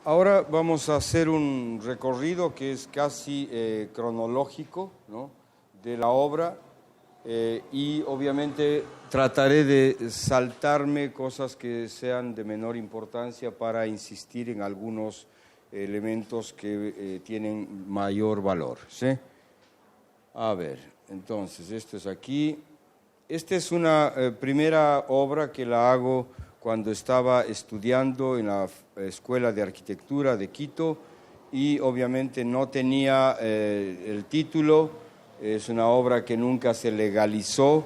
Ahora vamos a hacer un recorrido que es casi cronológico, ¿no?, de la obra y obviamente trataré de saltarme cosas que sean de menor importancia para insistir en algunos elementos que tienen mayor valor, ¿sí? A ver, entonces, esto es aquí. Esta es una primera obra que la hago cuando estaba estudiando en la Escuela de Arquitectura de Quito y obviamente no tenía el título. Es una obra que nunca se legalizó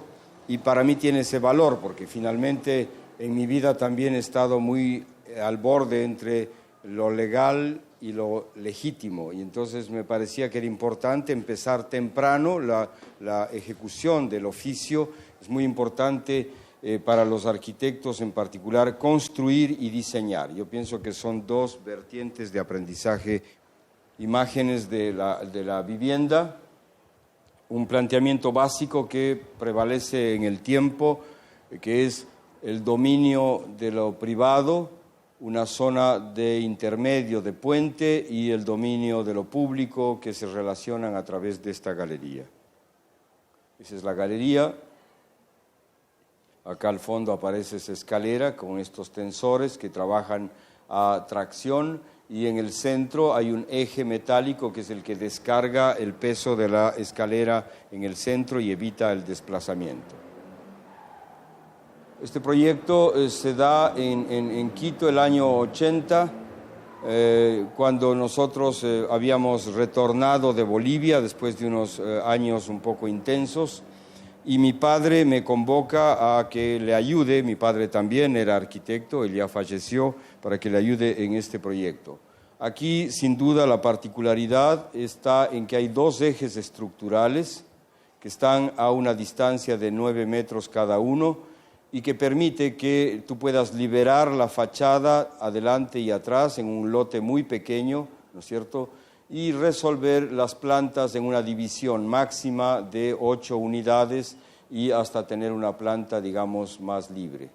y para mí tiene ese valor porque finalmente en mi vida también he estado muy al borde entre lo legal y lo legítimo, y entonces me parecía que era importante empezar temprano la ejecución del oficio. Es muy importante para los arquitectos en particular construir y diseñar. Yo pienso que son dos vertientes de aprendizaje. Imágenes de la vivienda, un planteamiento básico que prevalece en el tiempo, que es el dominio de lo privado, una zona de intermedio de puente y el dominio de lo público que se relacionan a través de esta galería. Esa es la galería. Acá al fondo aparece esa escalera con estos tensores que trabajan a tracción y en el centro hay un eje metálico que es el que descarga el peso de la escalera en el centro y evita el desplazamiento. Este proyecto se da en Quito el año 80, cuando nosotros habíamos retornado de Bolivia después de unos años un poco intensos, y mi padre me convoca a que le ayude. Mi padre también era arquitecto, él ya falleció, para que le ayude en este proyecto. Aquí, sin duda, la particularidad está en que hay dos ejes estructurales que están a una distancia de 9 metros cada uno, y que permite que tú puedas liberar la fachada adelante y atrás en un lote muy pequeño, ¿no es cierto?, y resolver las plantas en una división máxima de 8 unidades y hasta tener una planta, digamos, más libre.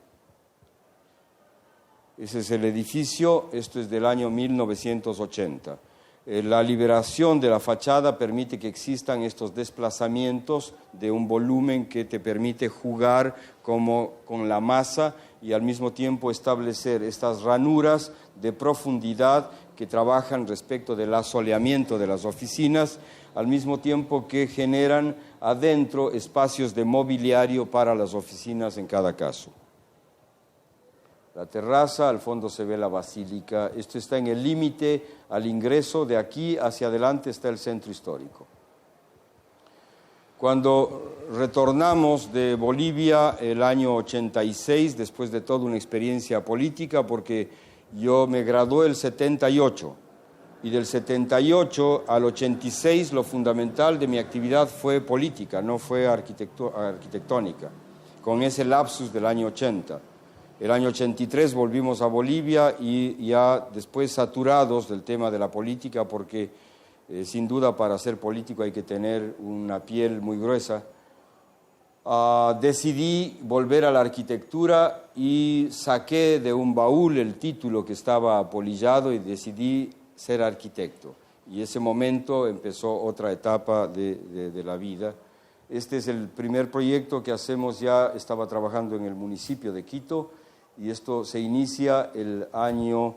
Ese es el edificio, esto es del año 1980. La liberación de la fachada permite que existan estos desplazamientos de un volumen que te permite jugar con la masa y al mismo tiempo establecer estas ranuras de profundidad que trabajan respecto del asoleamiento de las oficinas, al mismo tiempo que generan adentro espacios de mobiliario para las oficinas en cada caso. La terraza, al fondo se ve la basílica. Esto está en el límite al ingreso. De aquí hacia adelante está el centro histórico. Cuando retornamos de Bolivia el año 86, después de toda una experiencia política, porque yo me gradué el 78, y del 78 al 86 lo fundamental de mi actividad fue política, no fue arquitectónica, con ese lapsus del año 80. El año 83 volvimos a Bolivia y ya después saturados del tema de la política, porque sin duda para ser político hay que tener una piel muy gruesa, decidí volver a la arquitectura y saqué de un baúl el título que estaba apolillado y decidí ser arquitecto. Y ese momento empezó otra etapa de la vida. Este es el primer proyecto que hacemos. Ya estaba trabajando en el municipio de Quito, y esto se inicia el año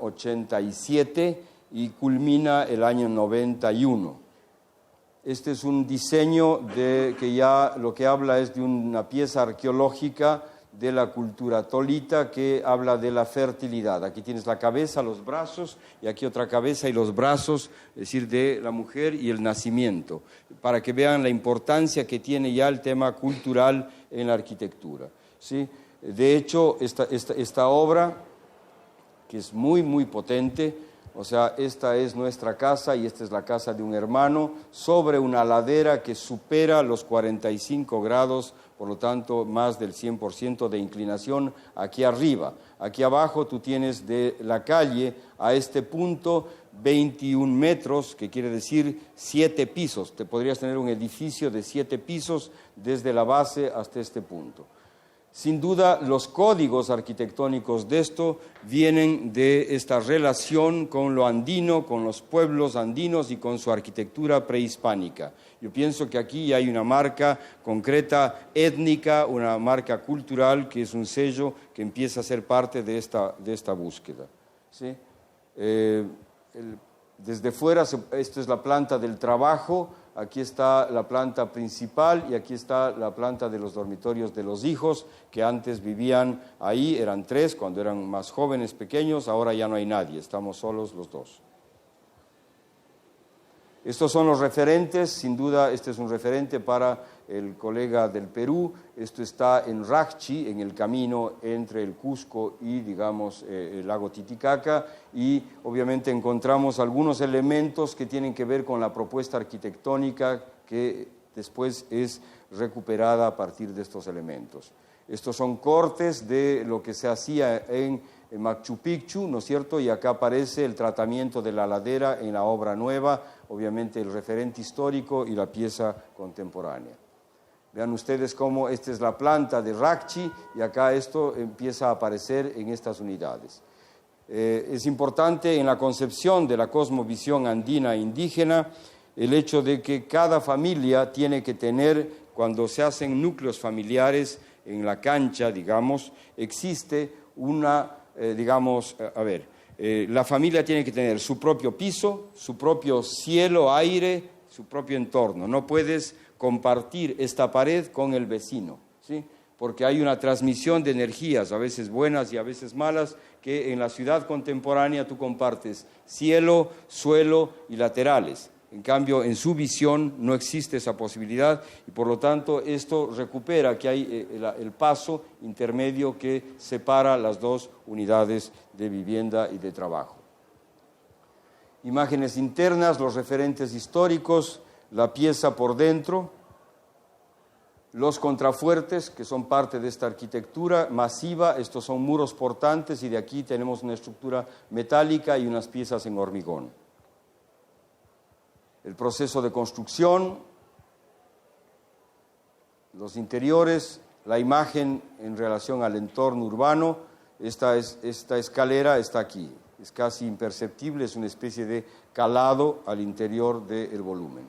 87 y culmina el año 91. Este es un diseño que ya lo que habla es de una pieza arqueológica de la cultura tolita que habla de la fertilidad. Aquí tienes la cabeza, los brazos, y aquí otra cabeza y los brazos, es decir, de la mujer y el nacimiento, para que vean la importancia que tiene ya el tema cultural en la arquitectura, ¿sí? De hecho, esta obra, que es muy, muy potente, o sea, esta es nuestra casa y esta es la casa de un hermano, sobre una ladera que supera los 45 grados, por lo tanto, más del 100% de inclinación aquí arriba. Aquí abajo tú tienes de la calle a este punto 21 metros, que quiere decir 7 pisos. Te podrías tener un edificio de 7 pisos desde la base hasta este punto. Sin duda, los códigos arquitectónicos de esto vienen de esta relación con lo andino, con los pueblos andinos y con su arquitectura prehispánica. Yo pienso que aquí hay una marca concreta étnica, una marca cultural, que es un sello que empieza a ser parte de esta búsqueda. ¿Sí? Desde fuera, esta es la planta del trabajo, aquí está la planta principal y aquí está la planta de los dormitorios de los hijos, que antes vivían ahí, eran 3 cuando eran más jóvenes, pequeños, ahora ya no hay nadie, estamos solos los 2. Estos son los referentes, sin duda este es un referente para el colega del Perú. Esto está en Racchi, en el camino entre el Cusco y, digamos, el lago Titicaca, y obviamente encontramos algunos elementos que tienen que ver con la propuesta arquitectónica que después es recuperada a partir de estos elementos. Estos son cortes de lo que se hacía en Machu Picchu, ¿no es cierto? Y acá aparece el tratamiento de la ladera en la obra nueva, obviamente el referente histórico y la pieza contemporánea. Vean ustedes cómo esta es la planta de Racchi y acá esto empieza a aparecer en estas unidades. Es importante en la concepción de la cosmovisión andina e indígena el hecho de que cada familia tiene que tener, cuando se hacen núcleos familiares en la cancha, digamos, existe una, la familia tiene que tener su propio piso, su propio cielo, aire, su propio entorno. No puedes compartir esta pared con el vecino, ¿sí? Porque hay una transmisión de energías, a veces buenas y a veces malas, que en la ciudad contemporánea tú compartes cielo, suelo y laterales. En cambio, en su visión no existe esa posibilidad y por lo tanto esto recupera que hay el paso intermedio que separa las 2 unidades de vivienda y de trabajo. Imágenes internas, los referentes históricos, la pieza por dentro, los contrafuertes que son parte de esta arquitectura masiva, estos son muros portantes y de aquí tenemos una estructura metálica y unas piezas en hormigón. El proceso de construcción, los interiores, la imagen en relación al entorno urbano, esta escalera está aquí, es casi imperceptible, es una especie de calado al interior del volumen.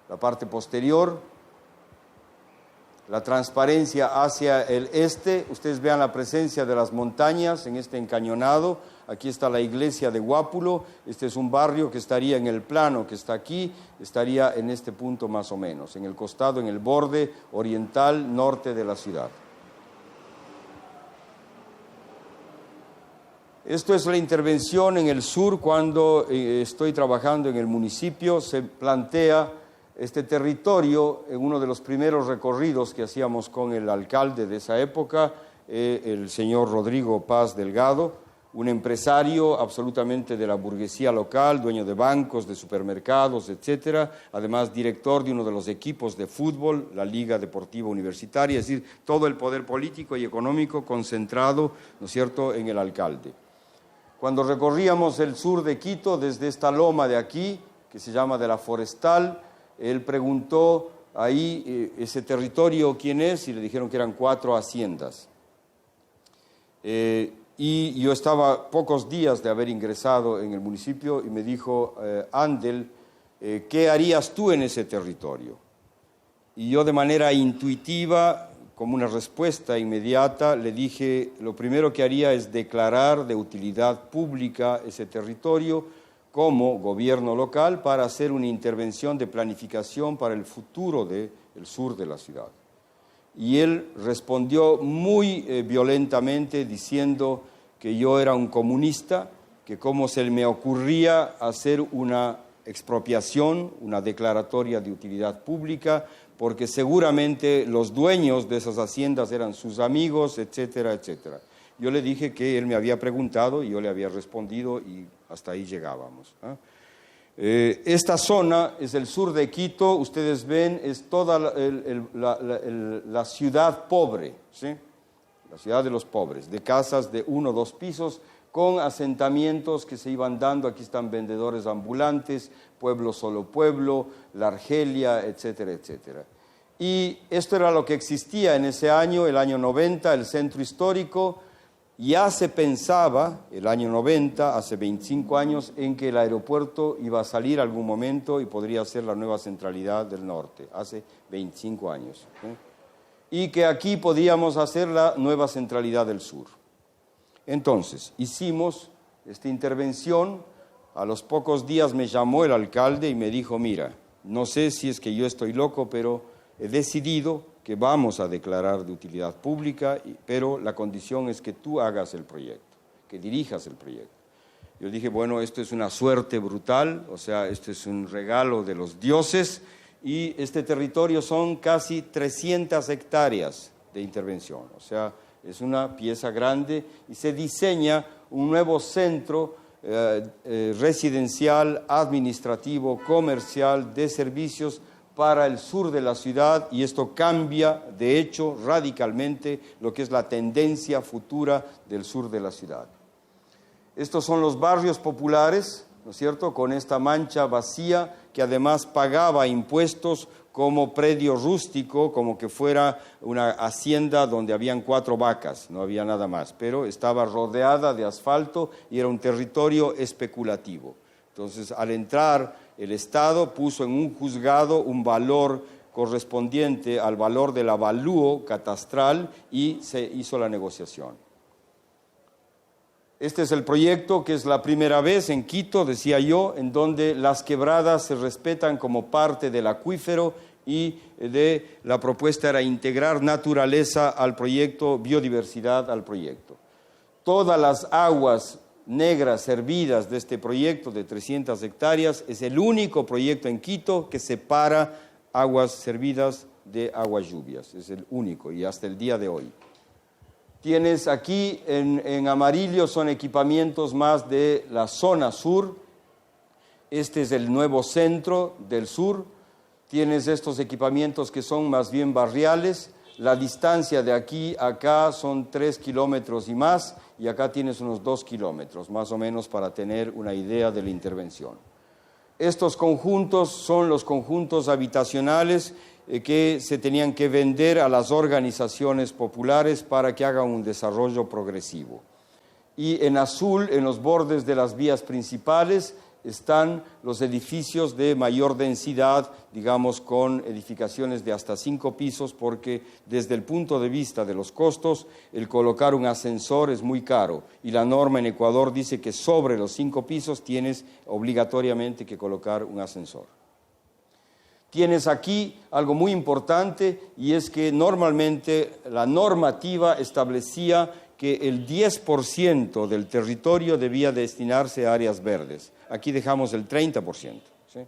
La parte posterior, la transparencia hacia el este, ustedes vean la presencia de las montañas en este encañonado. Aquí está la iglesia de Guápulo, este es un barrio que estaría en el plano que está aquí, estaría en este punto más o menos, en el costado, en el borde oriental norte de la ciudad. Esto es la intervención en el sur cuando estoy trabajando en el municipio, se plantea este territorio en uno de los primeros recorridos que hacíamos con el alcalde de esa época, el señor Rodrigo Paz Delgado, un empresario absolutamente de la burguesía local, dueño de bancos, de supermercados, etcétera, además director de uno de los equipos de fútbol, la Liga Deportiva Universitaria, es decir, todo el poder político y económico concentrado, ¿no es cierto?, en el alcalde. Cuando recorríamos el sur de Quito, desde esta loma de aquí, que se llama de la Forestal, él preguntó ahí ese territorio quién es y le dijeron que eran 4 haciendas. Y yo estaba pocos días de haber ingresado en el municipio y me dijo, Andel, ¿qué harías tú en ese territorio? Y yo de manera intuitiva, como una respuesta inmediata, le dije, lo primero que haría es declarar de utilidad pública ese territorio como gobierno local para hacer una intervención de planificación para el futuro del sur de la ciudad. Y él respondió muy violentamente diciendo que yo era un comunista, que cómo se me ocurría hacer una expropiación, una declaratoria de utilidad pública, porque seguramente los dueños de esas haciendas eran sus amigos, etcétera, etcétera. Yo le dije que él me había preguntado y yo le había respondido y hasta ahí llegábamos. Esta zona es el sur de Quito, ustedes ven, es toda la ciudad pobre, ¿sí? La ciudad de los pobres, de casas de 1 o 2 pisos, con asentamientos que se iban dando, aquí están vendedores ambulantes, pueblo solo pueblo, la Argelia, etcétera, etcétera. Y esto era lo que existía en ese año, el año 90, el centro histórico. Ya se pensaba, el año 90, hace 25 años, en que el aeropuerto iba a salir algún momento y podría ser la nueva centralidad del norte, hace 25 años. Y que aquí podíamos hacer la nueva centralidad del sur. Entonces, hicimos esta intervención. A los pocos días me llamó el alcalde y me dijo, mira, no sé si es que yo estoy loco, pero he decidido que vamos a declarar de utilidad pública, pero la condición es que tú hagas el proyecto, que dirijas el proyecto. Yo dije, bueno, esto es una suerte brutal, o sea, esto es un regalo de los dioses, y este territorio son casi 300 hectáreas de intervención, o sea, es una pieza grande, y se diseña un nuevo centro residencial, administrativo, comercial, de servicios para el sur de la ciudad, y esto cambia, de hecho, radicalmente lo que es la tendencia futura del sur de la ciudad. Estos son los barrios populares, ¿no es cierto?, con esta mancha vacía que además pagaba impuestos como predio rústico, como que fuera una hacienda donde habían 4 vacas, no había nada más, pero estaba rodeada de asfalto y era un territorio especulativo. Entonces, al entrar, el Estado puso en un juzgado un valor correspondiente al valor del avalúo catastral y se hizo la negociación. Este es el proyecto, que es la primera vez en Quito, decía yo, en donde las quebradas se respetan como parte del acuífero, y la propuesta era integrar naturaleza al proyecto, biodiversidad al proyecto. Todas las aguas negras servidas de este proyecto de 300 hectáreas es el único proyecto en Quito que separa aguas servidas de aguas lluvias, es el único, y hasta el día de hoy. Tienes aquí en amarillo son equipamientos más de la zona sur. Este es el nuevo centro del sur. Tienes estos equipamientos que son más bien barriales. La distancia de aquí a acá son 3 kilómetros y más, y acá tienes unos 2 kilómetros, más o menos, para tener una idea de la intervención. Estos conjuntos son los conjuntos habitacionales que se tenían que vender a las organizaciones populares para que hagan un desarrollo progresivo. Y en azul, en los bordes de las vías principales, están los edificios de mayor densidad, digamos, con edificaciones de hasta 5 pisos, porque desde el punto de vista de los costos, el colocar un ascensor es muy caro, y la norma en Ecuador dice que sobre los 5 pisos tienes obligatoriamente que colocar un ascensor. Tienes aquí algo muy importante, y es que normalmente la normativa establecía que el 10% del territorio debía destinarse a áreas verdes. Aquí dejamos el 30%, ¿sí?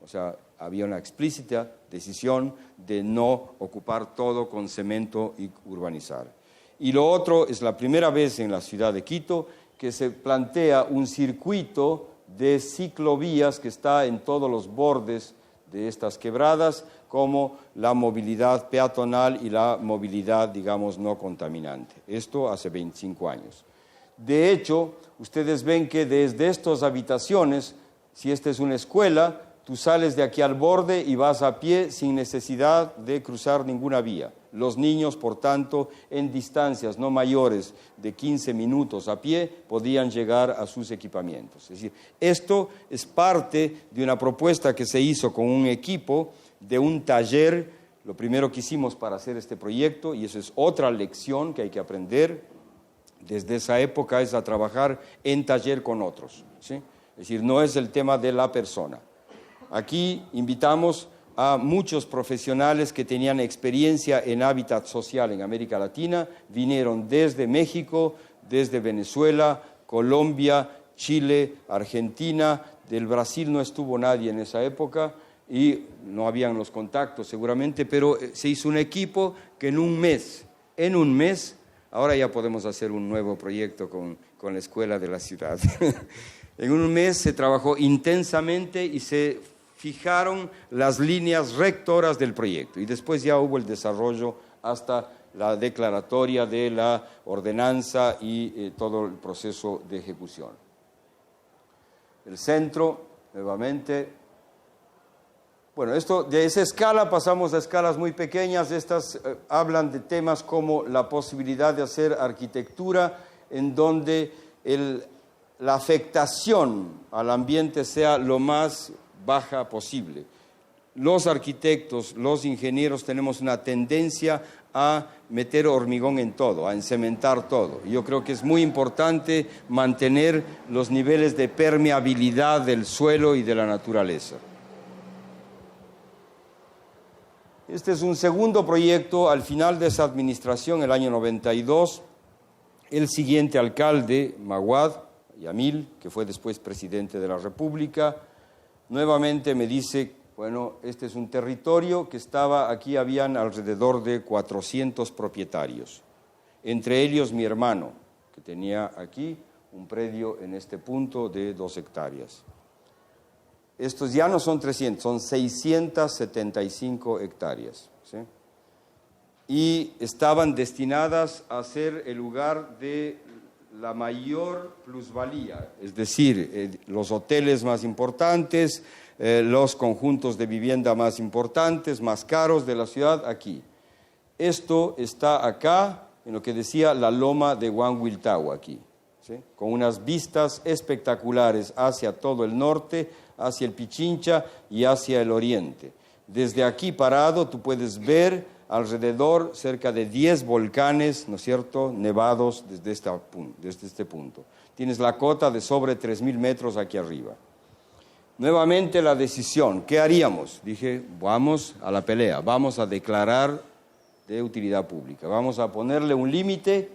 O sea, había una explícita decisión de no ocupar todo con cemento y urbanizar. Y lo otro, es la primera vez en la ciudad de Quito que se plantea un circuito de ciclovías que está en todos los bordes de estas quebradas, como la movilidad peatonal y la movilidad, digamos, no contaminante. Esto hace 25 años. De hecho, ustedes ven que desde estas habitaciones, si esta es una escuela, tú sales de aquí al borde y vas a pie sin necesidad de cruzar ninguna vía. Los niños, por tanto, en distancias no mayores de 15 minutos a pie, podían llegar a sus equipamientos. Es decir, esto es parte de una propuesta que se hizo con un equipo de un taller, lo primero que hicimos para hacer este proyecto, y eso es otra lección que hay que aprender desde esa época, es a trabajar en taller con otros, ¿sí? Es decir, no es el tema de la persona. Aquí invitamos a muchos profesionales que tenían experiencia en hábitat social en América Latina, vinieron desde México, desde Venezuela, Colombia, Chile, Argentina. Del Brasil no estuvo nadie en esa época y no habían los contactos seguramente, pero se hizo un equipo que en un mes, ahora ya podemos hacer un nuevo proyecto con la escuela de la ciudad. En un mes se trabajó intensamente y se fijaron las líneas rectoras del proyecto, y después ya hubo el desarrollo hasta la declaratoria de la ordenanza y todo el proceso de ejecución. El centro, nuevamente, Bueno, de esa escala pasamos a escalas muy pequeñas. Estas hablan de temas como la posibilidad de hacer arquitectura en donde la afectación al ambiente sea lo más baja posible. Los arquitectos, los ingenieros tenemos una tendencia a meter hormigón en todo, a encementar todo. Yo creo que es muy importante mantener los niveles de permeabilidad del suelo y de la naturaleza. Este es un segundo proyecto. Al final de esa administración, el año 92, el siguiente alcalde, Maguad Yamil, que fue después presidente de la República, nuevamente me dice, bueno, este es un territorio que aquí habían alrededor de 400 propietarios, entre ellos mi hermano, que tenía aquí un predio en este punto de 2 hectáreas. Estos ya no son 300, son 675 hectáreas, ¿sí? Y estaban destinadas a ser el lugar de la mayor plusvalía, es decir, los hoteles más importantes, los conjuntos de vivienda más importantes, más caros de la ciudad, aquí. Esto está acá, en lo que decía la loma de Huanhuiltahua, aquí, ¿sí? Con unas vistas espectaculares hacia todo el norte, hacia el Pichincha y hacia el oriente. Desde aquí parado tú puedes ver alrededor cerca de 10 volcanes, ¿no es cierto?, nevados desde este punto. Tienes la cota de sobre 3.000 metros aquí arriba. Nuevamente la decisión, ¿qué haríamos? Dije, vamos a la pelea, vamos a declarar de utilidad pública, vamos a ponerle un límite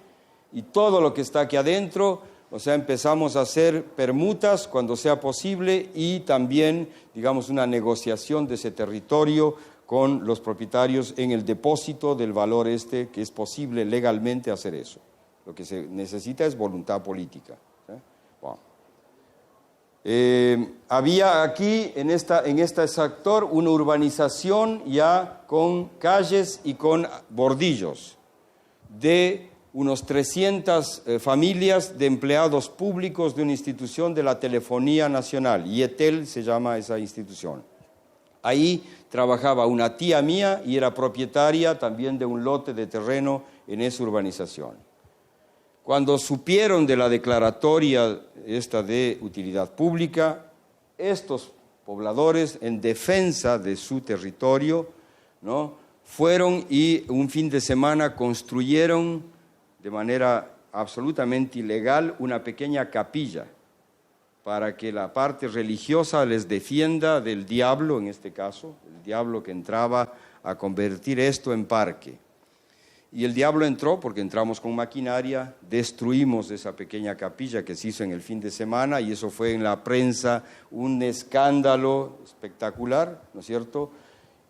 y todo lo que está aquí adentro, o sea, empezamos a hacer permutas cuando sea posible y también, digamos, una negociación de ese territorio con los propietarios en el depósito del valor que es posible legalmente hacer eso. Lo que se necesita es voluntad política. Bueno. Había aquí, en este sector, una urbanización ya con calles y con bordillos de unos 300 familias de empleados públicos de una institución de la Telefonía Nacional, IETEL se llama esa institución. Ahí trabajaba una tía mía y era propietaria también de un lote de terreno en esa urbanización. Cuando supieron de la declaratoria esta de utilidad pública, estos pobladores, en defensa de su territorio, ¿no?, fueron y un fin de semana construyeron de manera absolutamente ilegal una pequeña capilla para que la parte religiosa les defienda del diablo, en este caso, el diablo que entraba a convertir esto en parque. Y el diablo entró porque entramos con maquinaria, destruimos esa pequeña capilla que se hizo en el fin de semana y eso fue en la prensa un escándalo espectacular, ¿no es cierto?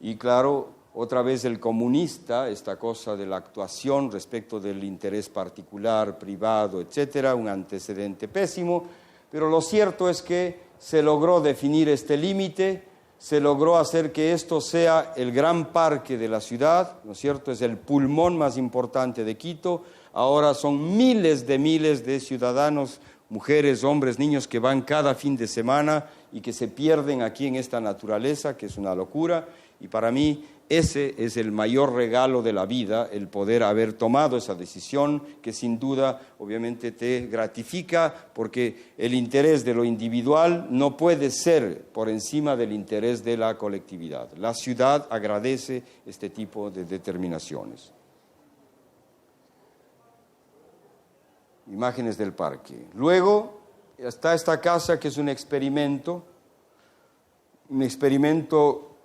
Y claro, otra vez el comunista, esta cosa de la actuación respecto del interés particular, privado, etcétera, un antecedente pésimo, pero lo cierto es que se logró definir este límite, se logró hacer que esto sea el gran parque de la ciudad, ¿no es cierto? Es el pulmón más importante de Quito. Ahora son miles de ciudadanos, mujeres, hombres, niños que van cada fin de semana y que se pierden aquí en esta naturaleza, que es una locura. Y para mí ese es el mayor regalo de la vida, el poder haber tomado esa decisión que sin duda obviamente te gratifica porque el interés de lo individual no puede ser por encima del interés de la colectividad. La ciudad agradece este tipo de determinaciones. Imágenes del parque. Luego está esta casa que es un experimento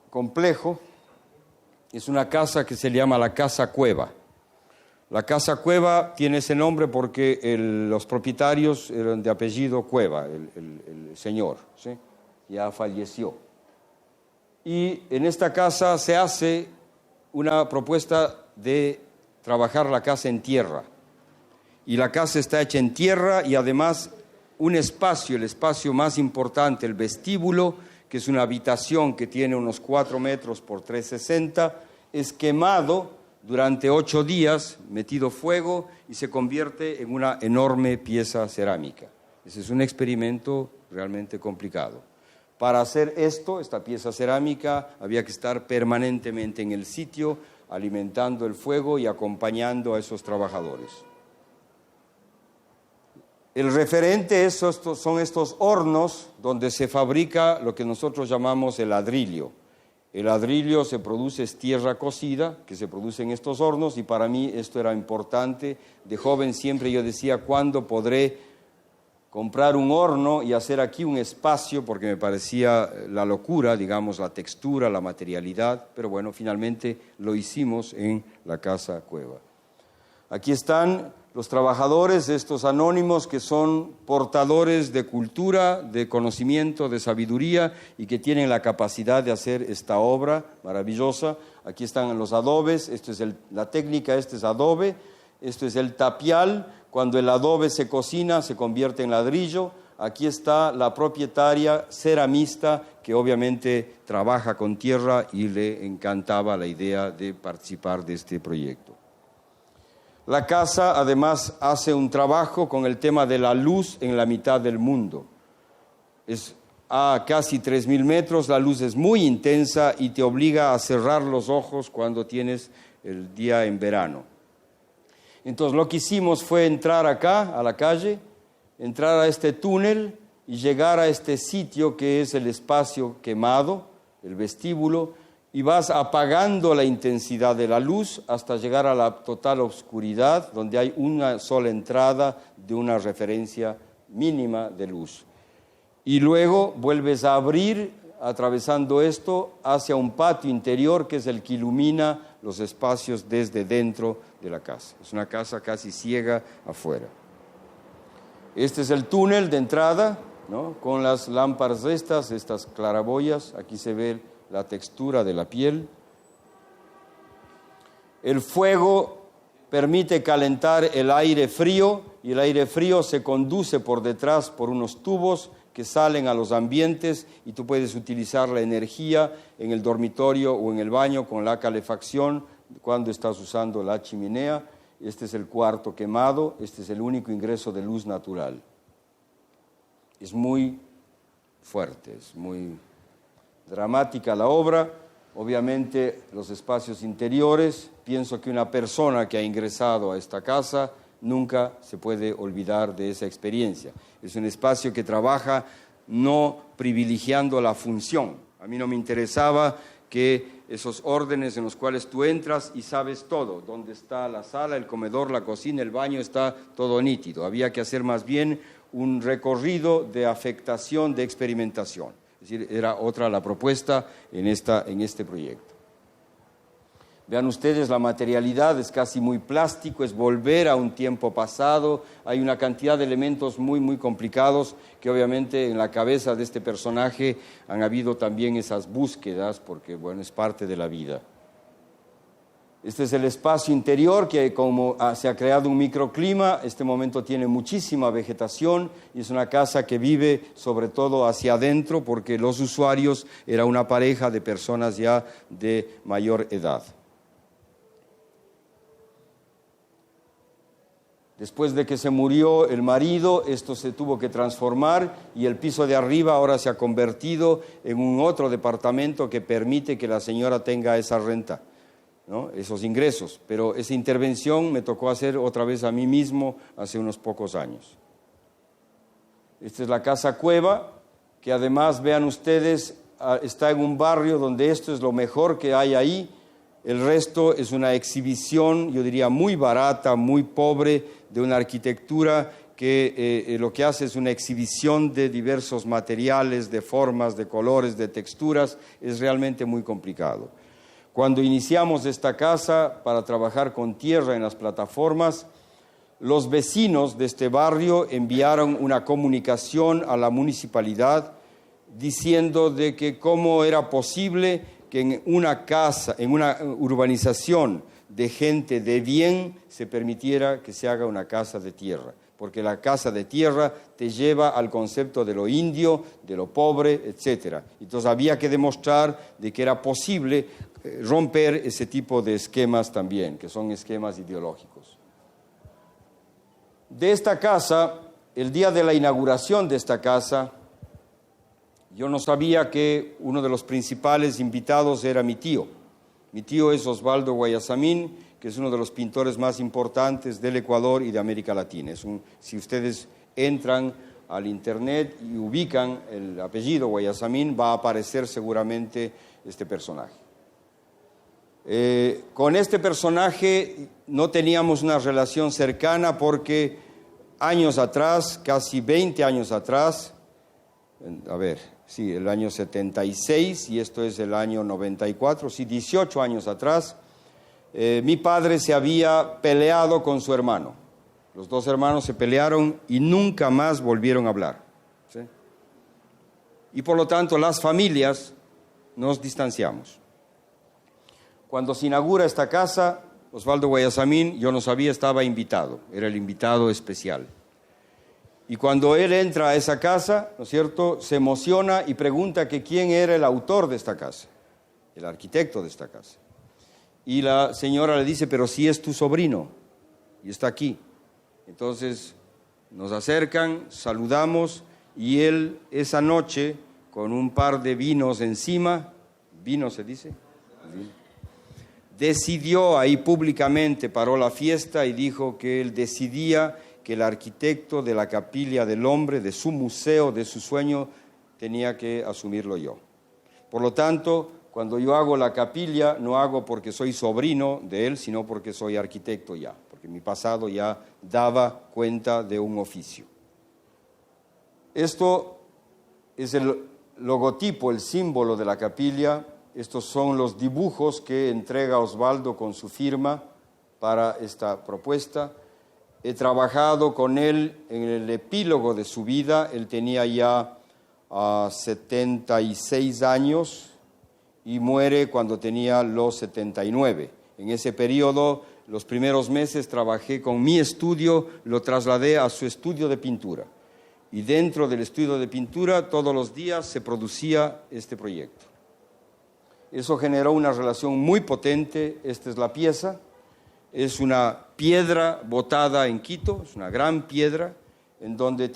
complejo. Es una casa que se llama la Casa Cueva. La Casa Cueva tiene ese nombre porque los propietarios eran de apellido Cueva, el señor, ¿sí? Ya falleció. Y en esta casa se hace una propuesta de trabajar la casa en tierra. Y la casa está hecha en tierra y además un espacio, el espacio más importante, el vestíbulo, que es una habitación que tiene unos 4 metros por 360, es quemado durante 8 días, metido fuego y se convierte en una enorme pieza cerámica. Ese es un experimento realmente complicado. Para hacer esto, esta pieza cerámica, había que estar permanentemente en el sitio, alimentando el fuego y acompañando a esos trabajadores. El referente son estos hornos donde se fabrica lo que nosotros llamamos el ladrillo. El ladrillo se produce, es tierra cocida, que se produce en estos hornos, y para mí esto era importante. De joven siempre yo decía, ¿cuándo podré comprar un horno y hacer aquí un espacio? Porque me parecía la locura, digamos, la textura, la materialidad, pero bueno, finalmente lo hicimos en la Casa Cueva. Aquí están los trabajadores, estos anónimos que son portadores de cultura, de conocimiento, de sabiduría y que tienen la capacidad de hacer esta obra maravillosa. Aquí están los adobes, esto es la técnica, este es adobe, esto es el tapial. Cuando el adobe se cocina, se convierte en ladrillo. Aquí está la propietaria ceramista que obviamente trabaja con tierra y le encantaba la idea de participar de este proyecto. La casa además hace un trabajo con el tema de la luz en la mitad del mundo. Es a casi 3.000 metros, la luz es muy intensa y te obliga a cerrar los ojos cuando tienes el día en verano. Entonces lo que hicimos fue entrar acá a la calle, entrar a este túnel y llegar a este sitio que es el espacio quemado, el vestíbulo, y vas apagando la intensidad de la luz hasta llegar a la total oscuridad, donde hay una sola entrada de una referencia mínima de luz. Y luego vuelves a abrir, atravesando esto, hacia un patio interior que es el que ilumina los espacios desde dentro de la casa. Es una casa casi ciega afuera. Este es el túnel de entrada, ¿no? Con las lámparas estas claraboyas. Aquí se ve la textura de la piel. El fuego permite calentar el aire frío y el aire frío se conduce por detrás por unos tubos que salen a los ambientes y tú puedes utilizar la energía en el dormitorio o en el baño con la calefacción cuando estás usando la chimenea. Este es el cuarto quemado, este es el único ingreso de luz natural. Es muy fuerte, es muy dramática la obra. Obviamente los espacios interiores, pienso que una persona que ha ingresado a esta casa nunca se puede olvidar de esa experiencia. Es un espacio que trabaja no privilegiando la función. A mí no me interesaba que esos órdenes en los cuales tú entras y sabes todo, dónde está la sala, el comedor, la cocina, el baño, está todo nítido. Había que hacer más bien un recorrido de afectación, de experimentación. Es decir, era otra la propuesta en este proyecto. Vean ustedes, la materialidad es casi muy plástico, es volver a un tiempo pasado. Hay una cantidad de elementos muy, muy complicados que obviamente en la cabeza de este personaje han habido también esas búsquedas, porque bueno, es parte de la vida. Este es el espacio interior que como se ha creado un microclima, este momento tiene muchísima vegetación y es una casa que vive sobre todo hacia adentro porque los usuarios era una pareja de personas ya de mayor edad. Después de que se murió el marido, esto se tuvo que transformar y el piso de arriba ahora se ha convertido en un otro departamento que permite que la señora tenga esa renta, ¿no? Esos ingresos. Pero esa intervención me tocó hacer otra vez a mí mismo hace unos pocos años. Esta es la Casa Cueva, que además, vean ustedes, está en un barrio donde esto es lo mejor que hay ahí. El resto es una exhibición, yo diría, muy barata, muy pobre, de una arquitectura que lo que hace es una exhibición de diversos materiales, de formas, de colores, de texturas. Es realmente muy complicado. Cuando iniciamos esta casa para trabajar con tierra en las plataformas, los vecinos de este barrio enviaron una comunicación a la municipalidad diciendo de que cómo era posible que en una casa, en una urbanización de gente de bien, se permitiera que se haga una casa de tierra. Porque la casa de tierra te lleva al concepto de lo indio, de lo pobre, etc. Entonces había que demostrar de que era posible romper ese tipo de esquemas también, que son esquemas ideológicos. De esta casa, el día de la inauguración de esta casa, Yo no sabía que uno de los principales invitados era mi tío. Mi tío es Osvaldo Guayasamín, que es uno de los pintores más importantes del Ecuador y de América Latina. Si ustedes entran al internet y ubican el apellido Guayasamín, va a aparecer seguramente este personaje. Con este personaje no teníamos una relación cercana porque años atrás, casi 20 años atrás, el año 76 y esto es el año 94, 18 años atrás, mi padre se había peleado con su hermano. Los dos hermanos se pelearon y nunca más volvieron a hablar, ¿sí? Y por lo tanto las familias nos distanciamos. Cuando se inaugura esta casa, Osvaldo Guayasamín, yo no sabía, estaba invitado, era el invitado especial. Y cuando él entra a esa casa, ¿no es cierto?, se emociona y pregunta que quién era el autor de esta casa, el arquitecto de esta casa. Y la señora le dice, pero sí es tu sobrino, y está aquí. Entonces nos acercan, saludamos, y él esa noche, con un par de vinos encima, ¿vino se dice? Decidió ahí públicamente, paró la fiesta y dijo que él decidía que el arquitecto de la Capilla del Hombre, de su museo, de su sueño, tenía que asumirlo yo. Por lo tanto, cuando yo hago la capilla, no hago porque soy sobrino de él, sino porque soy arquitecto ya, porque mi pasado ya daba cuenta de un oficio. Esto es el logotipo, el símbolo de la capilla. Estos son los dibujos que entrega Osvaldo con su firma para esta propuesta. He trabajado con él en el epílogo de su vida. Él tenía ya 76 años y muere cuando tenía los 79. En ese periodo, los primeros meses, trabajé con mi estudio, lo trasladé a su estudio de pintura. Y dentro del estudio de pintura, todos los días se producía este proyecto. Eso generó una relación muy potente. Esta es la pieza. Es una piedra botada en Quito, es una gran piedra, en donde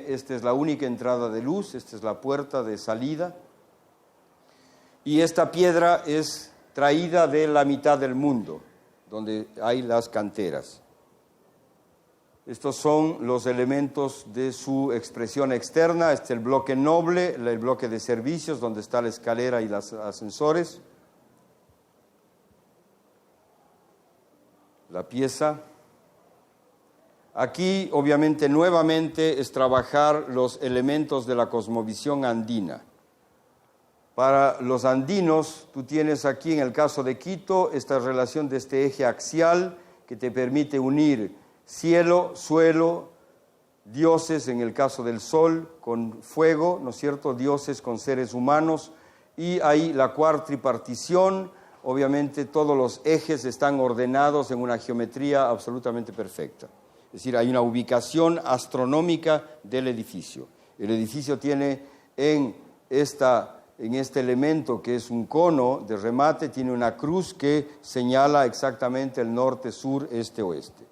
esta es la única entrada de luz, esta es la puerta de salida. Y esta piedra es traída de la mitad del mundo, donde hay las canteras. Estos son los elementos de su expresión externa. Este es el bloque noble, el bloque de servicios, donde está la escalera y los ascensores. La pieza. Aquí, obviamente, nuevamente es trabajar los elementos de la cosmovisión andina. Para los andinos, tú tienes aquí, en el caso de Quito, esta relación de este eje axial que te permite unir cielo, suelo, dioses, en el caso del sol, con fuego, ¿no es cierto?, dioses con seres humanos, y ahí la cuartripartición. Obviamente todos los ejes están ordenados en una geometría absolutamente perfecta. Es decir, hay una ubicación astronómica del edificio. El edificio tiene en este elemento, que es un cono de remate, tiene una cruz que señala exactamente el norte, sur, este, oeste.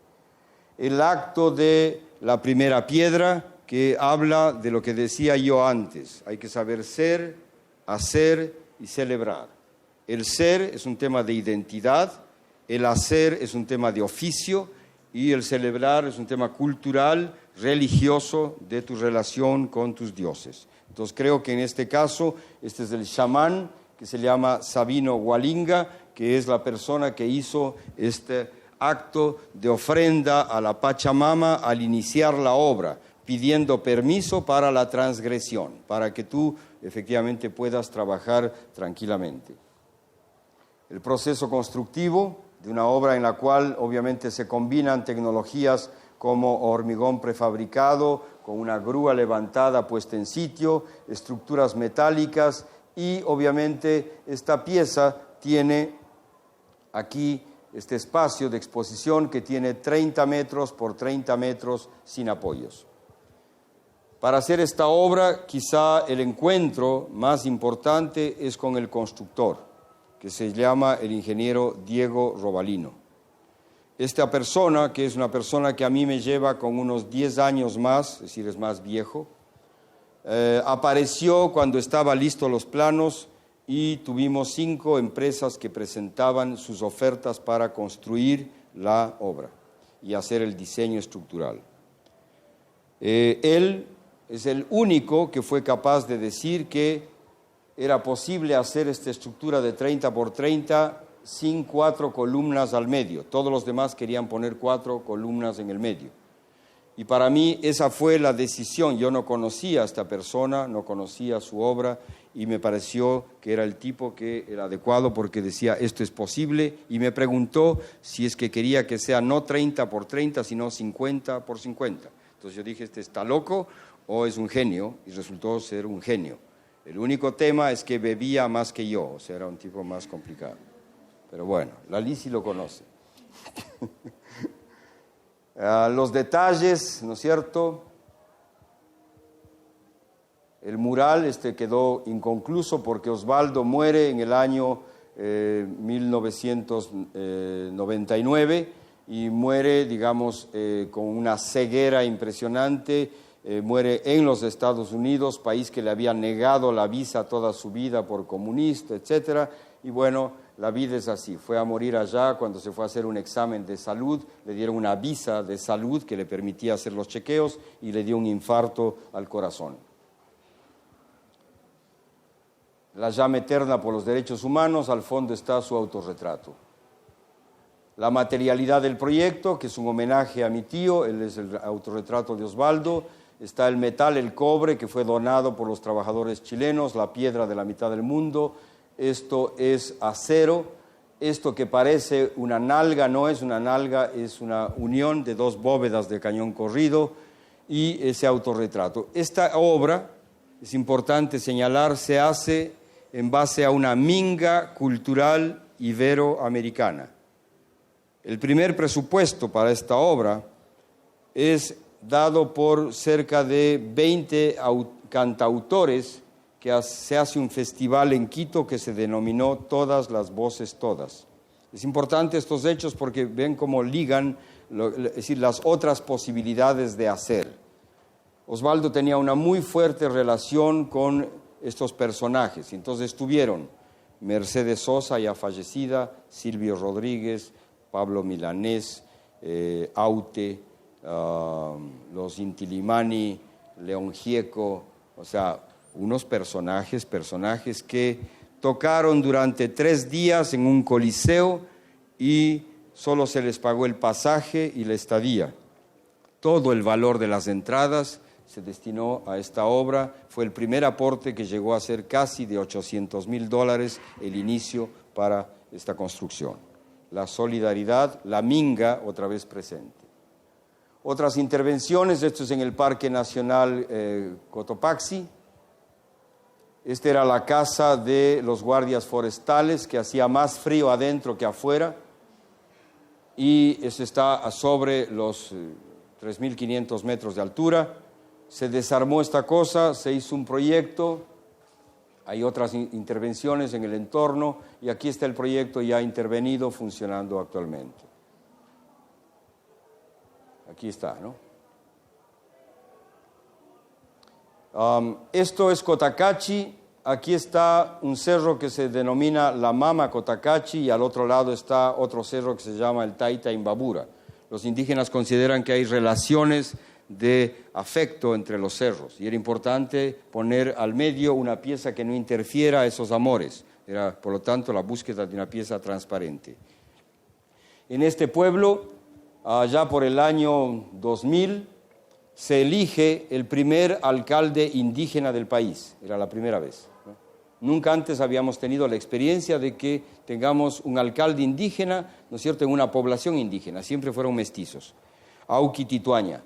El acto de la primera piedra, que habla de lo que decía yo antes. Hay que saber ser, hacer y celebrar. El ser es un tema de identidad, el hacer es un tema de oficio y el celebrar es un tema cultural, religioso, de tu relación con tus dioses. Entonces creo que en este caso, este es el chamán que se llama Sabino Hualinga, que es la persona que hizo este acto de ofrenda a la Pachamama al iniciar la obra, pidiendo permiso para la transgresión, para que tú efectivamente puedas trabajar tranquilamente. El proceso constructivo de una obra en la cual obviamente se combinan tecnologías como hormigón prefabricado, con una grúa levantada puesta en sitio, estructuras metálicas y obviamente esta pieza tiene aquí este espacio de exposición que tiene 30 metros por 30 metros sin apoyos. Para hacer esta obra, quizá el encuentro más importante es con el constructor, que se llama el ingeniero Diego Robalino. Esta persona, que es una persona que a mí me lleva con unos 10 años más, es decir, es más viejo, Apareció cuando estaban listos los planos y tuvimos 5 empresas que presentaban sus ofertas para construir la obra y hacer el diseño estructural. Él es el único que fue capaz de decir que era posible hacer esta estructura de 30 por 30 sin 4 columnas al medio. Todos los demás querían poner 4 columnas en el medio. Y para mí esa fue la decisión. Yo no conocía a esta persona, no conocía su obra y me pareció que era el tipo que era adecuado porque decía esto es posible y me preguntó si es que quería que sea no 30 por 30 sino 50 por 50. Entonces yo dije, ¿este está loco o es un genio? Y resultó ser un genio. El único tema es que bebía más que yo, o sea, era un tipo más complicado. Pero bueno, la Lisi lo conoce. Los detalles, ¿no es cierto? El mural quedó inconcluso porque Osvaldo muere en el año 1999 y muere, digamos, con una ceguera impresionante. Muere en los Estados Unidos, país que le había negado la visa toda su vida por comunista, etc. Y bueno, la vida es así. Fue a morir allá cuando se fue a hacer un examen de salud, le dieron una visa de salud que le permitía hacer los chequeos y le dio un infarto al corazón. La llama eterna por los derechos humanos, al fondo está su autorretrato. La materialidad del proyecto, que es un homenaje a mi tío, él es el autorretrato de Osvaldo. Está el metal, el cobre, que fue donado por los trabajadores chilenos, la piedra de la mitad del mundo. Esto es acero. Esto que parece una nalga, no es una nalga, es una unión de 2 bóvedas de cañón corrido y ese autorretrato. Esta obra, es importante señalar, se hace en base a una minga cultural iberoamericana. El primer presupuesto para esta obra es dado por cerca de 20 cantautores, que se hace un festival en Quito que se denominó Todas las Voces Todas. Es importante estos hechos porque ven cómo ligan, es decir, las otras posibilidades de hacer. Osvaldo tenía una muy fuerte relación con estos personajes, y entonces estuvieron Mercedes Sosa, ya fallecida, Silvio Rodríguez, Pablo Milanés, Aute, los Inti-Illimani, León Gieco, o sea, unos personajes que tocaron durante 3 días en un coliseo y solo se les pagó el pasaje y la estadía. Todo el valor de las entradas se destinó a esta obra. Fue el primer aporte que llegó a ser casi de $800,000 el inicio para esta construcción. La solidaridad, la minga, otra vez presente. Otras intervenciones, esto es en el Parque Nacional Cotopaxi. Esta era la casa de los guardias forestales, que hacía más frío adentro que afuera, y eso está sobre los 3.500 metros de altura. Se desarmó esta cosa, se hizo un proyecto, hay otras intervenciones en el entorno, y aquí está el proyecto ya intervenido, funcionando actualmente. Aquí está, ¿no? Esto es Cotacachi. Aquí está un cerro que se denomina la Mama Cotacachi y al otro lado está otro cerro que se llama el Taita Imbabura. Los indígenas consideran que hay relaciones de afecto entre los cerros y era importante poner al medio una pieza que no interfiera a esos amores. Era, por lo tanto, la búsqueda de una pieza transparente. En este pueblo, allá por el año 2000, se elige el primer alcalde indígena del país. Era la primera vez, ¿no? Nunca antes habíamos tenido la experiencia de que tengamos un alcalde indígena, ¿no es cierto?, en una población indígena. Siempre fueron mestizos. Auqui Tituaña.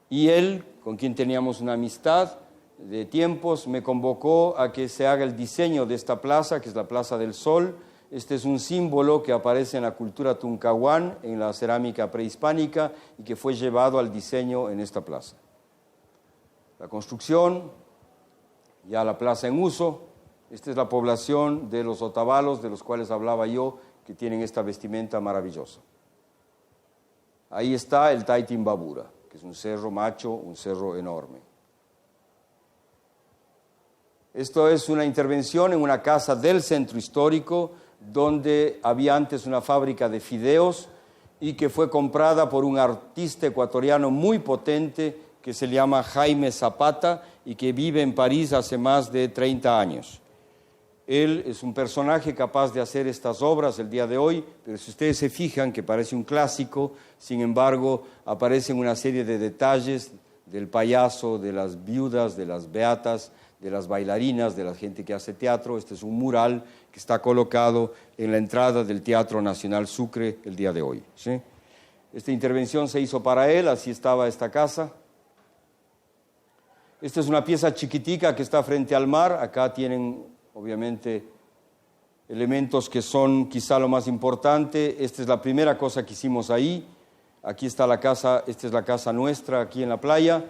Y él, con quien teníamos una amistad de tiempos, me convocó a que se haga el diseño de esta plaza, que es la Plaza del Sol. Este es un símbolo que aparece en la cultura tuncahuán, en la cerámica prehispánica, y que fue llevado al diseño en esta plaza. La construcción, ya la plaza en uso. Esta es la población de los otavalos, de los cuales hablaba yo, que tienen esta vestimenta maravillosa. Ahí está el Taita Imbabura, que es un cerro macho, un cerro enorme. Esto es una intervención en una casa del centro histórico donde había antes una fábrica de fideos y que fue comprada por un artista ecuatoriano muy potente que se llama Jaime Zapata y que vive en París hace más de 30 años. Él es un personaje capaz de hacer estas obras el día de hoy, pero si ustedes se fijan que parece un clásico, sin embargo aparecen una serie de detalles del payaso, de las viudas, de las beatas, de las bailarinas, de la gente que hace teatro. Este es un mural que está colocado en la entrada del Teatro Nacional Sucre el día de hoy, ¿sí? Esta intervención se hizo para él, así estaba esta casa. Esta es una pieza chiquitica que está frente al mar. Acá tienen, obviamente, elementos que son quizá lo más importante. Esta es la primera cosa que hicimos ahí. Aquí está la casa, esta es la casa nuestra, aquí en la playa.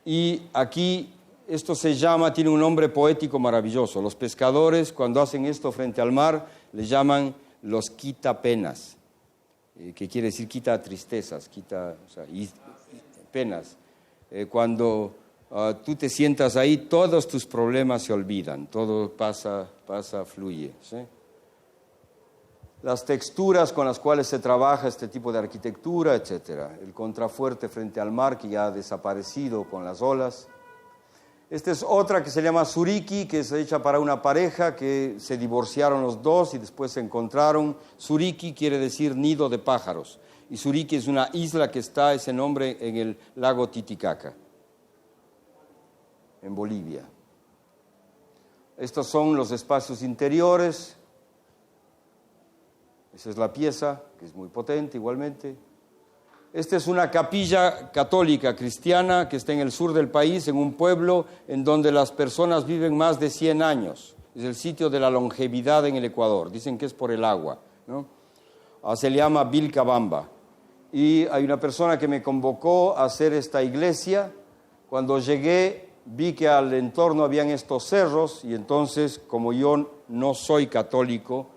Y aquí, esto se llama, tiene un nombre poético maravilloso. Los pescadores, cuando hacen esto frente al mar, le llaman los quitapenas, que quiere decir quita tristezas, quita, o sea, penas. Cuando tú te sientas ahí, todos tus problemas se olvidan, todo pasa, fluye, ¿sí? Las texturas con las cuales se trabaja este tipo de arquitectura, etcétera. El contrafuerte frente al mar que ya ha desaparecido con las olas. Esta es otra que se llama Suriki, que es hecha para una pareja que se divorciaron los dos y después se encontraron. Suriki quiere decir nido de pájaros. Y Suriki es una isla que está, ese nombre, en el lago Titicaca, en Bolivia. Estos son los espacios interiores. Esa es la pieza, que es muy potente igualmente. Esta es una capilla católica cristiana que está en el sur del país, en un pueblo en donde las personas viven más de 100 años. Es el sitio de la longevidad en el Ecuador. Dicen que es por el agua, ¿no? Se le llama Vilcabamba. Y hay una persona que me convocó a hacer esta iglesia. Cuando llegué, vi que al entorno habían estos cerros y entonces, como yo no soy católico,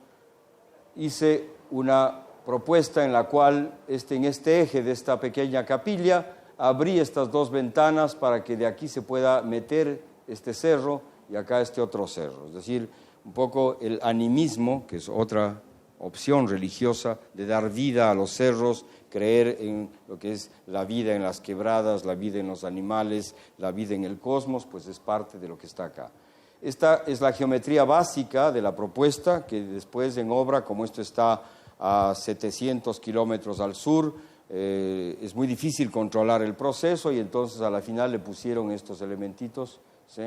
hice una propuesta en la cual en este eje de esta pequeña capilla abrí estas dos ventanas para que de aquí se pueda meter este cerro y acá este otro cerro. Es decir, un poco el animismo, que es otra opción religiosa de dar vida a los cerros, creer en lo que es la vida en las quebradas, la vida en los animales, la vida en el cosmos, pues es parte de lo que está acá. Esta es la geometría básica de la propuesta, que después en obra, como esto está a 700 kilómetros al sur, es muy difícil controlar el proceso y entonces a la final le pusieron estos elementitos, ¿sí?,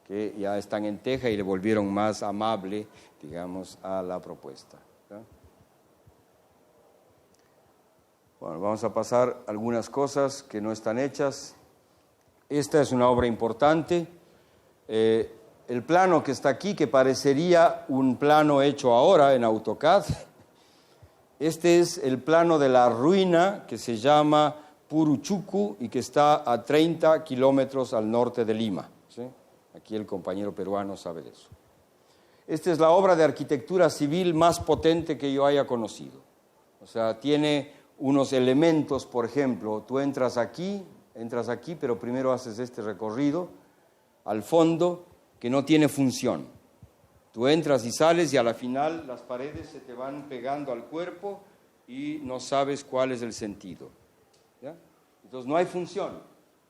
que ya están en teja y le volvieron más amable, digamos, a la propuesta, ¿sí? Bueno, vamos a pasar algunas cosas que no están hechas. Esta es una obra importante. El plano que está aquí, que parecería un plano hecho ahora en AutoCAD, este es el plano de la ruina que se llama Puruchucu y que está a 30 kilómetros al norte de Lima, ¿sí? Aquí el compañero peruano sabe de eso. Esta es la obra de arquitectura civil más potente que yo haya conocido. O sea, tiene unos elementos, por ejemplo, tú entras aquí, pero primero haces este recorrido al fondo que no tiene función. Tú entras y sales y a la final las paredes se te van pegando al cuerpo y no sabes cuál es el sentido, ¿ya? Entonces no hay función.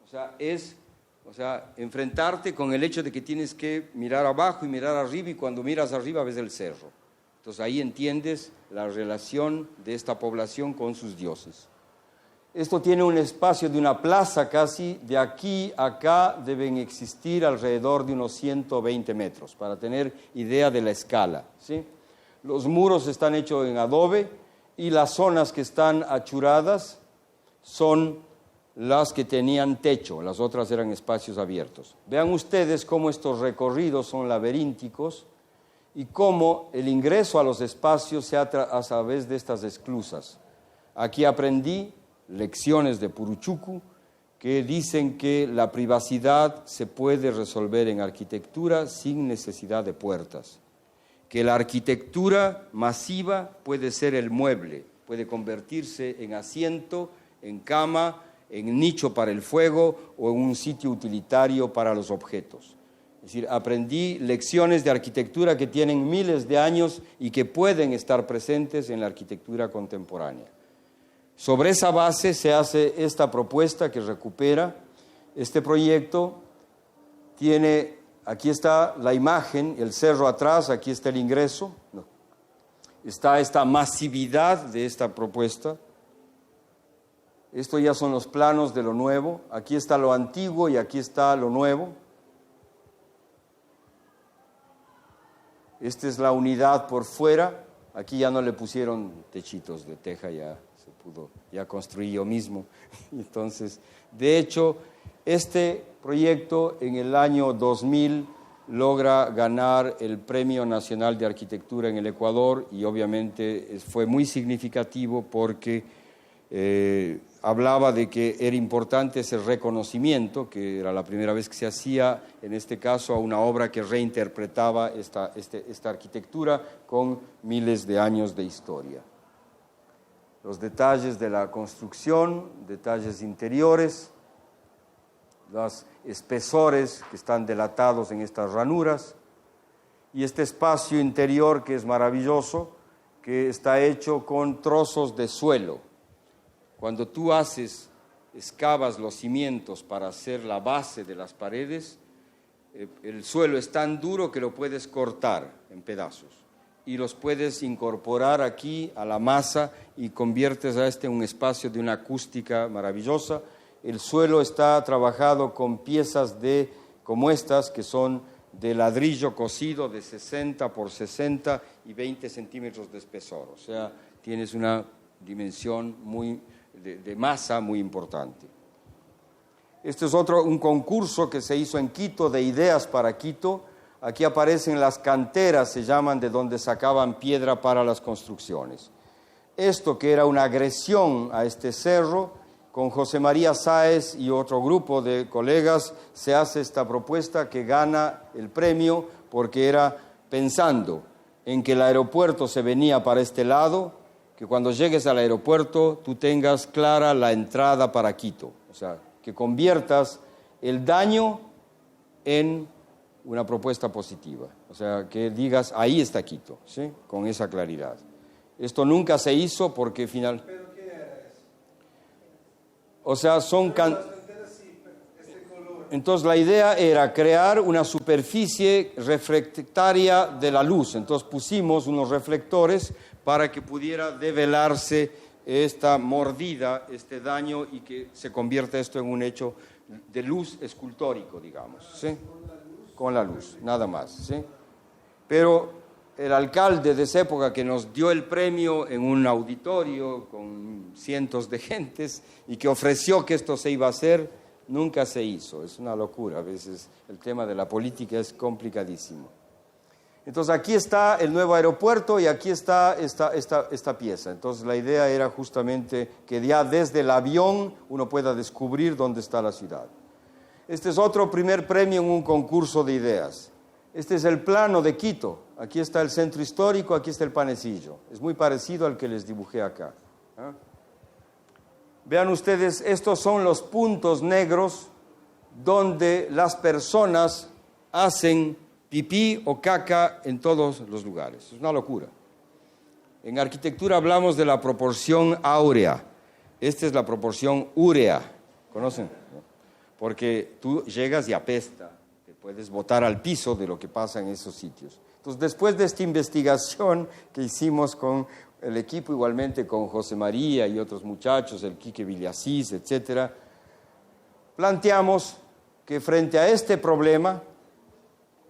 O sea, enfrentarte con el hecho de que tienes que mirar abajo y mirar arriba y cuando miras arriba ves el cerro. Entonces ahí entiendes la relación de esta población con sus dioses. Esto tiene un espacio de una plaza casi, de aquí a acá deben existir alrededor de unos 120 metros, para tener idea de la escala, ¿sí? Los muros están hechos en adobe y las zonas que están achuradas son las que tenían techo, las otras eran espacios abiertos. Vean ustedes cómo estos recorridos son laberínticos y cómo el ingreso a los espacios se hace a través de estas esclusas. Aquí aprendí lecciones de Puruchucu que dicen que la privacidad se puede resolver en arquitectura sin necesidad de puertas, que la arquitectura masiva puede ser el mueble, puede convertirse en asiento, en cama, en nicho para el fuego o en un sitio utilitario para los objetos. Es decir, aprendí lecciones de arquitectura que tienen miles de años y que pueden estar presentes en la arquitectura contemporánea. Sobre esa base se hace esta propuesta que recupera este proyecto. Aquí está la imagen, el cerro atrás, aquí está el ingreso. Está esta masividad de esta propuesta. Esto ya son los planos de lo nuevo. Aquí está lo antiguo y aquí está lo nuevo. Esta es la unidad por fuera. Aquí ya no le pusieron techitos de teja, ya se pudo, ya construí yo mismo. Entonces, de hecho, este proyecto en el año 2000 logra ganar el Premio Nacional de Arquitectura en el Ecuador y obviamente fue muy significativo porque hablaba de que era importante ese reconocimiento, que era la primera vez que se hacía, en este caso, a una obra que reinterpretaba esta arquitectura con miles de años de historia. Los detalles de la construcción, detalles interiores, los espesores que están delatados en estas ranuras y este espacio interior que es maravilloso, que está hecho con trozos de suelo. Cuando tú excavas los cimientos para hacer la base de las paredes, el suelo es tan duro que lo puedes cortar en pedazos y los puedes incorporar aquí a la masa y conviertes a un espacio de una acústica maravillosa. El suelo está trabajado con piezas como estas, que son de ladrillo cocido de 60 por 60 y 20 centímetros de espesor. O sea, tienes una dimensión de masa muy importante. Este es un concurso que se hizo en Quito, de ideas para Quito. Aquí aparecen las canteras, se llaman, de donde sacaban piedra para las construcciones. Esto, que era una agresión a este cerro, con José María Sáez y otro grupo de colegas se hace esta propuesta que gana el premio porque era pensando en que el aeropuerto se venía para este lado, que cuando llegues al aeropuerto tú tengas clara la entrada para Quito, o sea, que conviertas el daño en una propuesta positiva, o sea, que digas, ahí está Quito, ¿sí? Con esa claridad. Esto nunca se hizo porque finalmente... O sea, entonces la idea era crear una superficie refractaria de la luz. Entonces pusimos unos reflectores para que pudiera develarse esta mordida, este daño, y que se convierta esto en un hecho de luz escultórico, digamos, ¿sí? Con la luz, nada más, ¿sí? Pero el alcalde de esa época, que nos dio el premio en un auditorio con cientos de gentes y que ofreció que esto se iba a hacer, nunca se hizo. Es una locura, a veces el tema de la política es complicadísimo. Entonces aquí está el nuevo aeropuerto y aquí está esta pieza. Entonces la idea era justamente que ya desde el avión uno pueda descubrir dónde está la ciudad. Este es otro primer premio en un concurso de ideas. Este es el plano de Quito. Aquí está el centro histórico, aquí está el panecillo. Es muy parecido al que les dibujé acá. Vean ustedes, estos son los puntos negros donde las personas hacen pipí o caca en todos los lugares. Es una locura. En arquitectura hablamos de la proporción áurea. Esta es la proporción úrea. ¿Conocen? Porque tú llegas y apesta. Te puedes botar al piso de lo que pasa en esos sitios. Entonces, después de esta investigación que hicimos con el equipo, igualmente con José María y otros muchachos, el Quique Villasís, etcétera, planteamos que frente a este problema,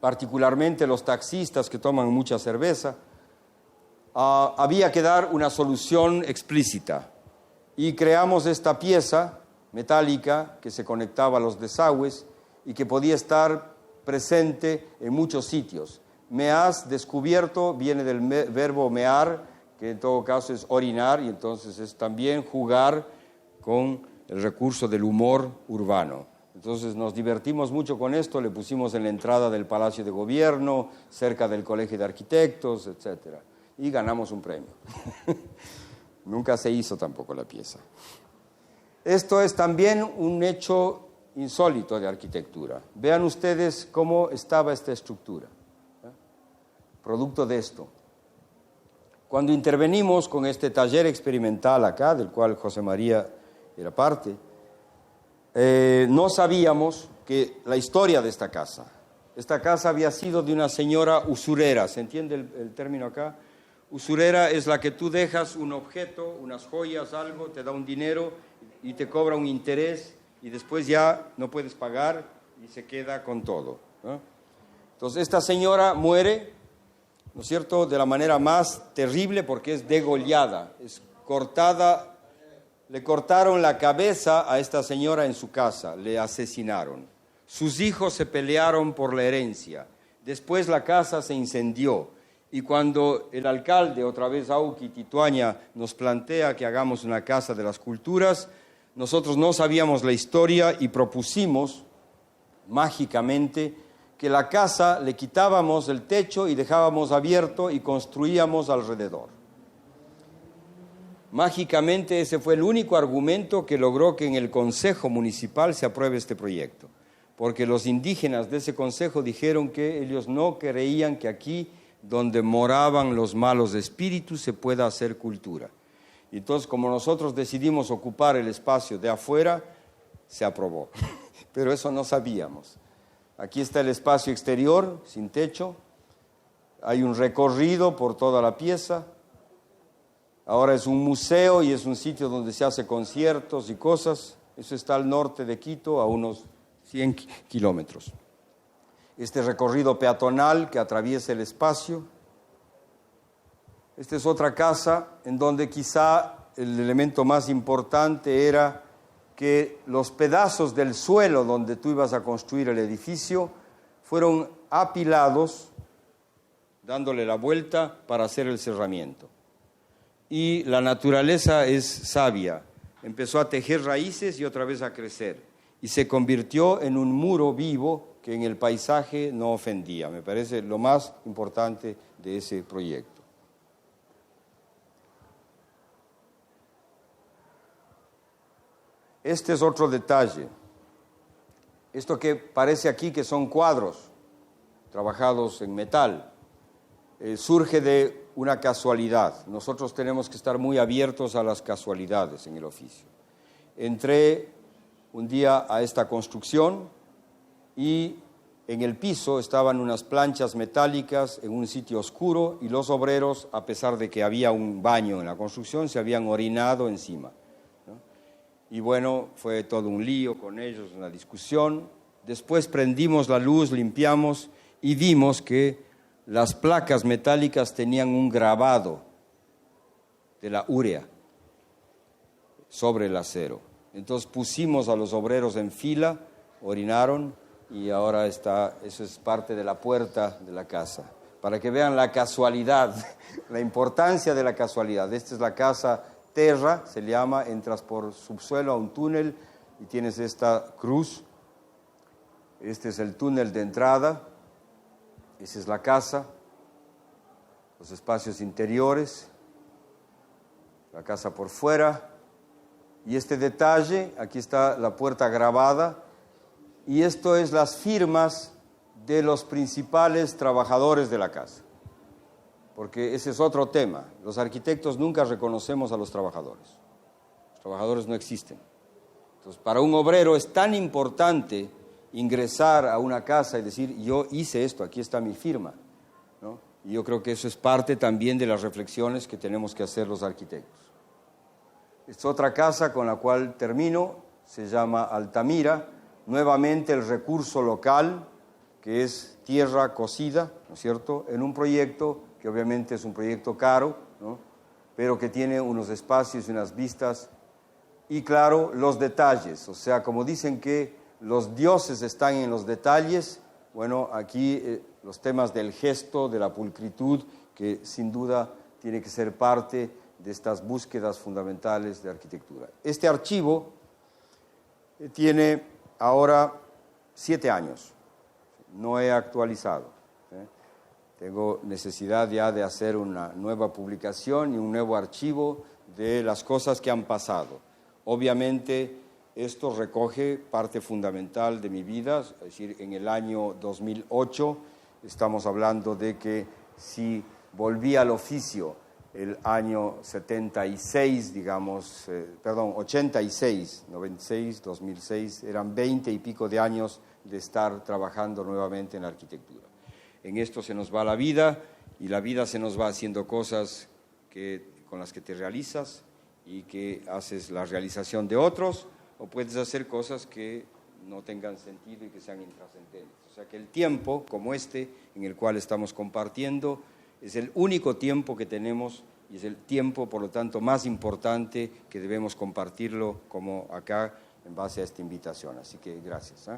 particularmente los taxistas que toman mucha cerveza, había que dar una solución explícita. Y creamos esta pieza metálica que se conectaba a los desagües y que podía estar presente en muchos sitios. Me has descubierto viene del verbo mear, que en todo caso es orinar, y entonces es también jugar con el recurso del humor urbano. Entonces nos divertimos mucho con esto, le pusimos en la entrada del Palacio de Gobierno, cerca del Colegio de Arquitectos, etc. Y ganamos un premio. Nunca se hizo tampoco la pieza. Esto es también un hecho insólito de arquitectura. Vean ustedes cómo estaba esta estructura, producto de esto. Cuando intervenimos con este taller experimental acá, del cual José María era parte, no sabíamos que la historia de esta casa. Esta casa había sido de una señora usurera, ¿se entiende el término acá? Usurera es la que tú dejas un objeto, unas joyas, algo, te da un dinero y te cobra un interés y después ya no puedes pagar y se queda con todo, ¿no? Entonces esta señora muere, ¿no es cierto?, de la manera más terrible porque es degollada, es cortada, le cortaron la cabeza a esta señora en su casa, le asesinaron. Sus hijos se pelearon por la herencia, después la casa se incendió y cuando el alcalde, otra vez Auqui Tituaña, nos plantea que hagamos una casa de las culturas, nosotros no sabíamos la historia y propusimos mágicamente que la casa le quitábamos el techo y dejábamos abierto y construíamos alrededor. Mágicamente ese fue el único argumento que logró que en el Consejo Municipal se apruebe este proyecto, porque los indígenas de ese consejo dijeron que ellos no creían que aquí, donde moraban los malos espíritus, se pueda hacer cultura. Y entonces, como nosotros decidimos ocupar el espacio de afuera, se aprobó. Pero eso no sabíamos. Aquí está el espacio exterior, sin techo. Hay un recorrido por toda la pieza. Ahora es un museo y es un sitio donde se hace conciertos y cosas. Eso está al norte de Quito, a unos 100 kilómetros. Este recorrido peatonal que atraviesa el espacio. Esta es otra casa en donde quizá el elemento más importante era que los pedazos del suelo donde tú ibas a construir el edificio fueron apilados, dándole la vuelta para hacer el cerramiento. Y la naturaleza es sabia, empezó a tejer raíces y otra vez a crecer, y se convirtió en un muro vivo que en el paisaje no ofendía. Me parece lo más importante de ese proyecto. Este es otro detalle. Esto que parece aquí que son cuadros trabajados en metal, surge de una casualidad. Nosotros tenemos que estar muy abiertos a las casualidades en el oficio. Entré un día a esta construcción y en el piso estaban unas planchas metálicas en un sitio oscuro y los obreros, a pesar de que había un baño en la construcción, se habían orinado encima. Y bueno, fue todo un lío con ellos, una discusión. Después prendimos la luz, limpiamos y vimos que las placas metálicas tenían un grabado de la urea sobre el acero. Entonces pusimos a los obreros en fila, orinaron y ahora está, eso es parte de la puerta de la casa. Para que vean la casualidad, la importancia de la casualidad. Esta es la casa Terra, se llama, entras por subsuelo a un túnel y tienes esta cruz. Este es el túnel de entrada, esa es la casa, los espacios interiores, la casa por fuera. Y este detalle, aquí está la puerta grabada, y esto es las firmas de los principales trabajadores de la casa. Porque ese es otro tema. Los arquitectos nunca reconocemos a los trabajadores. Los trabajadores no existen. Entonces, para un obrero es tan importante ingresar a una casa y decir, yo hice esto, aquí está mi firma, ¿no? Y yo creo que eso es parte también de las reflexiones que tenemos que hacer los arquitectos. Esta es otra casa con la cual termino, se llama Altamira. Nuevamente el recurso local, que es tierra cocida, ¿no es cierto?, en un proyecto que obviamente es un proyecto caro, ¿no?, pero que tiene unos espacios y unas vistas, y claro, los detalles. O sea, como dicen que los dioses están en los detalles, bueno, aquí los temas del gesto, de la pulcritud, que sin duda tiene que ser parte de estas búsquedas fundamentales de arquitectura. Este archivo tiene ahora 7 años, no he actualizado. Tengo necesidad ya de hacer una nueva publicación y un nuevo archivo de las cosas que han pasado. Obviamente Esto recoge parte fundamental de mi vida, es decir, en el año 2008 estamos hablando de que si volví al oficio el año 76, digamos, 86, 96, 2006, eran 20 y pico de años de estar trabajando nuevamente en la arquitectura. En esto se nos va la vida y la vida se nos va haciendo cosas con las que te realizas y que haces la realización de otros, o puedes hacer cosas que no tengan sentido y que sean intrascendentes. O sea que el tiempo, como este, en el cual estamos compartiendo, es el único tiempo que tenemos y es el tiempo, por lo tanto, más importante que debemos compartirlo como acá en base a esta invitación. Así que gracias.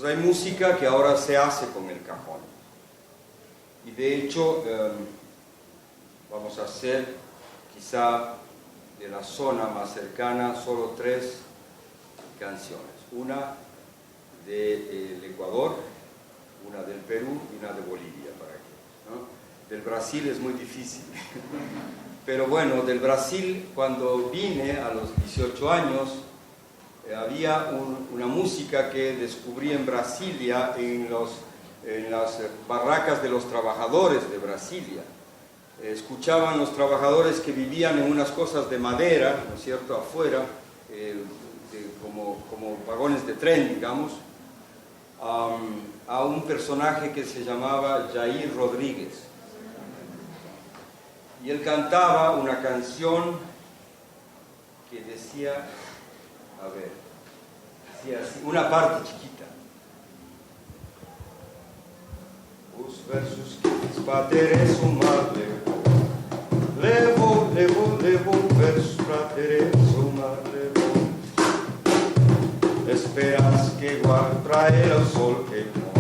Hay música que ahora se hace con el cajón y de hecho vamos a hacer quizá de la zona más cercana solo 3 canciones, una del Ecuador, una del Perú y una de Bolivia, para que, ¿no? Del Brasil es muy difícil pero bueno, del Brasil cuando vine a los 18 años había una música que descubrí en Brasilia, en las barracas de los trabajadores de Brasilia. Escuchaban los trabajadores que vivían en unas cosas de madera, ¿no es cierto?, afuera, como vagones de tren, digamos, a un personaje que se llamaba Jair Rodríguez. Y él cantaba una canción que decía... A ver, decía así, una parte chiquita. Os versos que fiz bater o mar levou, versos pra Teresa o mar levou. Esperanças que guardo pra ela o sol queimou,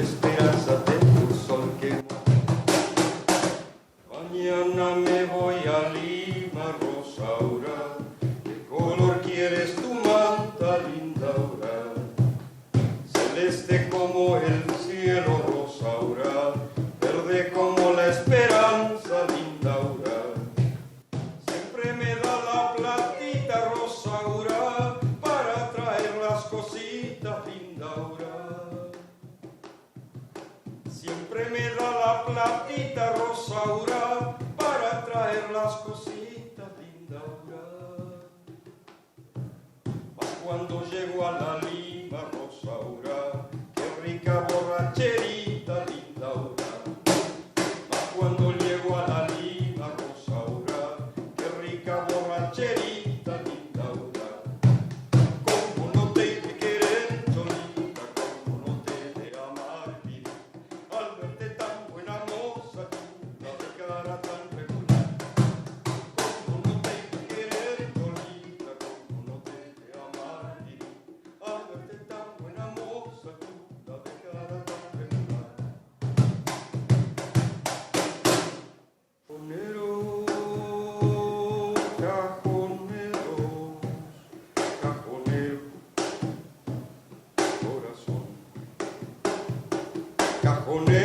esperança dentro do sol queimou. Mañana me voy a Lima, Rosaura, ¿qué color quieres tu manta, Lindaura? Celeste como el cielo, Rosaura, verde como la esperanza, Lindaura. Siempre me da la platita, Rosaura, para traer las cositas, Lindaura. Siempre me da la platita, Rosaura, para traer las cositas, Lindaura. Mas cuando llego a la Lima, Rosaura, qué rica borracherita, Lindaura. Mas cuando llego a la Lima, Rosaura, qué rica borracherita, Lindaura. Como no te he de querer, Cholita, como no te he de amar, vida. Al verte tan buena moza, chula, de cara tan regular. Como no te he de querer, Cholita, como no te he de amar, vida. Al verte tan buena moza, chula, de cara tan regular. Cajoneros, cajoneros, corazón. Cajonero.